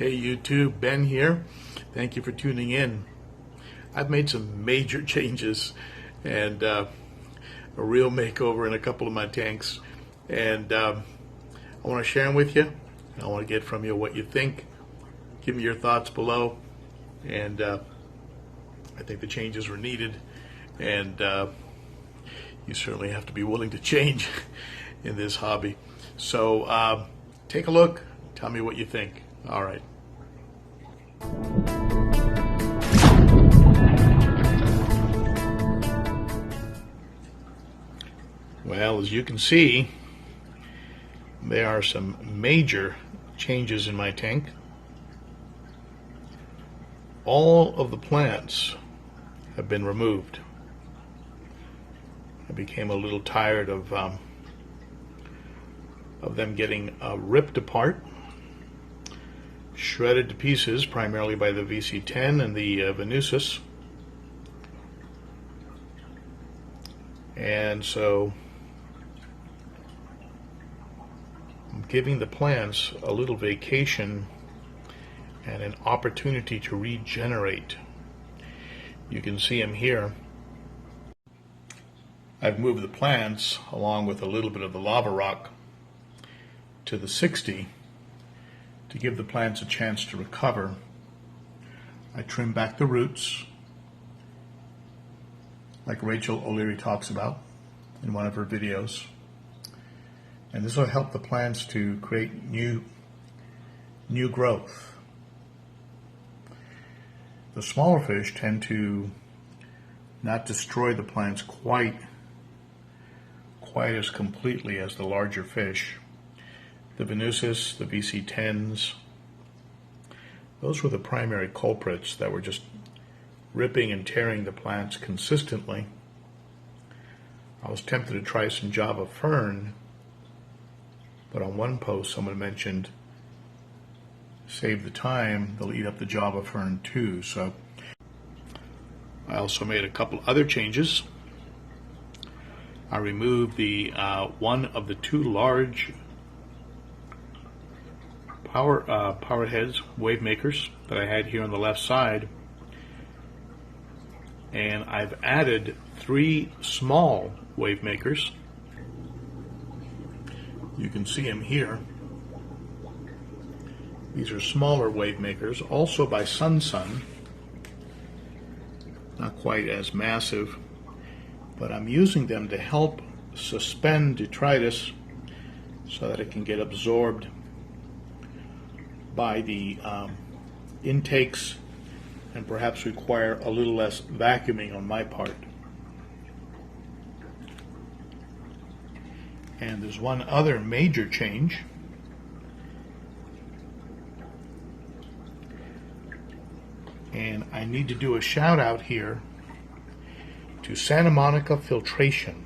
Hey YouTube, Ben here. Thank you for tuning in. I've made some major changes and a real makeover in a couple of my tanks, and I want to share them with you. I want to get from you what you think. Give me your thoughts below, and I think the changes were needed, and you certainly have to be willing to change in this hobby. So take a look, tell me what you think. All right. Well, as you can see, there are some major changes in my tank. All of the plants have been removed. I became a little tired of them getting ripped apart, shredded to pieces, primarily by the VC10 and the Venusis. And so I'm giving the plants a little vacation and an opportunity to regenerate. You can see them here. I've moved the plants along with a little bit of the lava rock to the 60 to give the plants a chance to recover. I trim back the roots like Rachael O'Leary talks about in one of her videos, and this will help the plants to create new growth. The smaller fish tend to not destroy the plants quite as completely as the larger fish. The Venusis, the VC10s, those were the primary culprits that were just ripping and tearing the plants consistently. I was tempted to try some Java fern, but on one post someone mentioned, save the time, they'll eat up the Java fern too. So I also made a couple other changes. I removed the one of the two large power heads, wave makers, that I had here on the left side, and I've added 3 small wave makers. You can see them here. These are smaller wave makers, also by Sun, not quite as massive, but I'm using them to help suspend detritus so that it can get absorbed by the intakes and perhaps require a little less vacuuming on my part. And there's one other major change. And I need to do a shout out here to Santa Monica Filtration.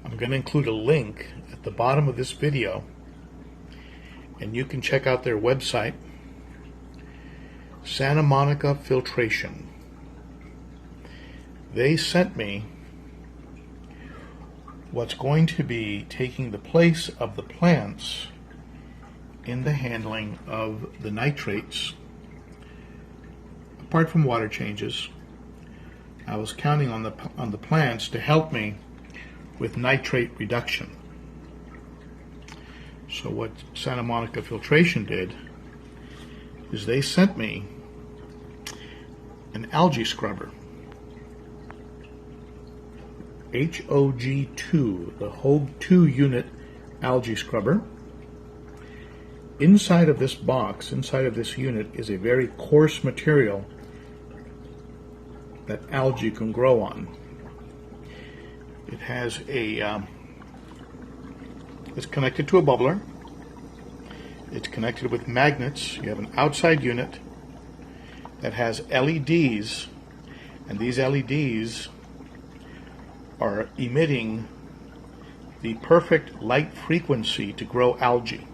I'm going to include a link at the bottom of this video, and you can check out their website, Santa Monica Filtration. They sent me what's going to be taking the place of the plants in the handling of the nitrates. Apart from water changes, I was counting on the plants to help me with nitrate reduction. So what Santa Monica Filtration did is they sent me an algae scrubber, HOG2, the Hogue 2 unit algae scrubber. Inside of this box, inside of this unit, is a very coarse material that algae can grow on. It has a it's connected to a bubbler. It's connected with magnets. You have an outside unit that has LEDs, and these LEDs are emitting the perfect light frequency to grow algae.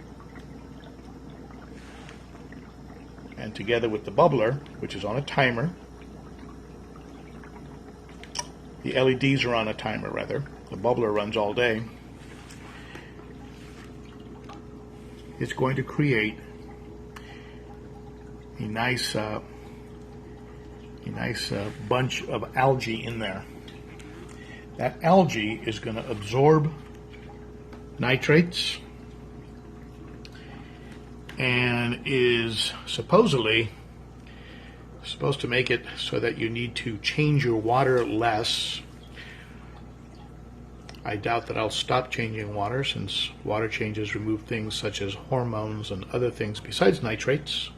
And together with the bubbler, which is on a timer, the LEDs are on a timer rather, the bubbler runs all day, it's going to create a nice bunch of algae in there. That algae is going to absorb nitrates and is supposedly supposed to make it so that you need to change your water less. I doubt that I'll stop changing water, since water changes remove things such as hormones and other things besides nitrates.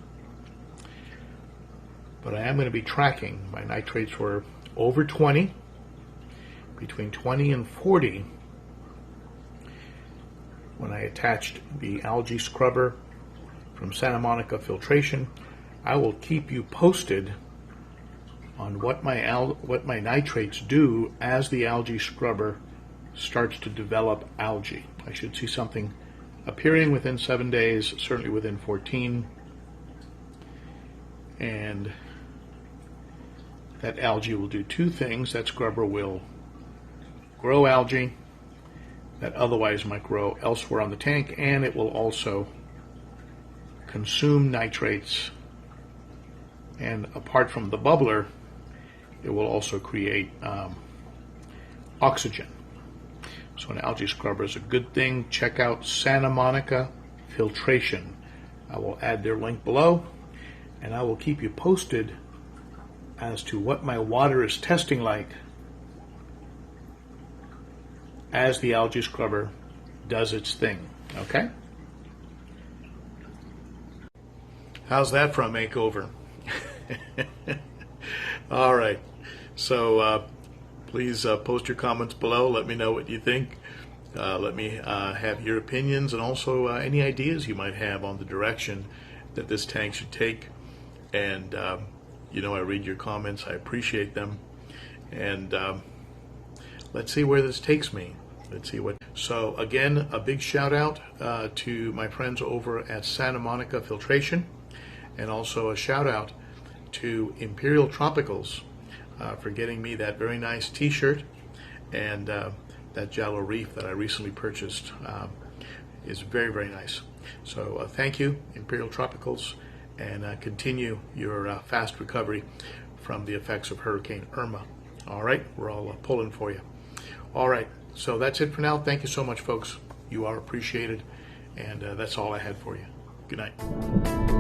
But I am going to be tracking. My nitrates were over 20, between 20 and 40 when I attached the algae scrubber from Santa Monica Filtration. I will keep you posted on what my nitrates do as the algae scrubber starts to develop algae. I should see something appearing within 7 days, certainly within 14. And that algae will do two things. That scrubber will grow algae that otherwise might grow elsewhere on the tank, and it will also consume nitrates. And apart from the bubbler, it will also create oxygen. So an algae scrubber is a good thing. Check out Santa Monica Filtration. I will add their link below, and I will keep you posted as to what my water is testing like as the algae scrubber does its thing. Okay? How's that for a makeover? All right. So please post your comments below. Let me know what you think. Let me have your opinions, and also any ideas you might have on the direction that this tank should take. And you know, I read your comments. I appreciate them. And let's see where this takes me. Let's see what. So again, a big shout out to my friends over at Santa Monica Filtration, and also a shout out to Imperial Tropicals for getting me that very nice t-shirt, and that Jello Reef that I recently purchased is very, very nice. So thank you, Imperial Tropicals, and continue your fast recovery from the effects of Hurricane Irma. All right, we're all pulling for you. All right, so that's it for now. Thank you so much, folks. You are appreciated, and that's all I had for you. Good night.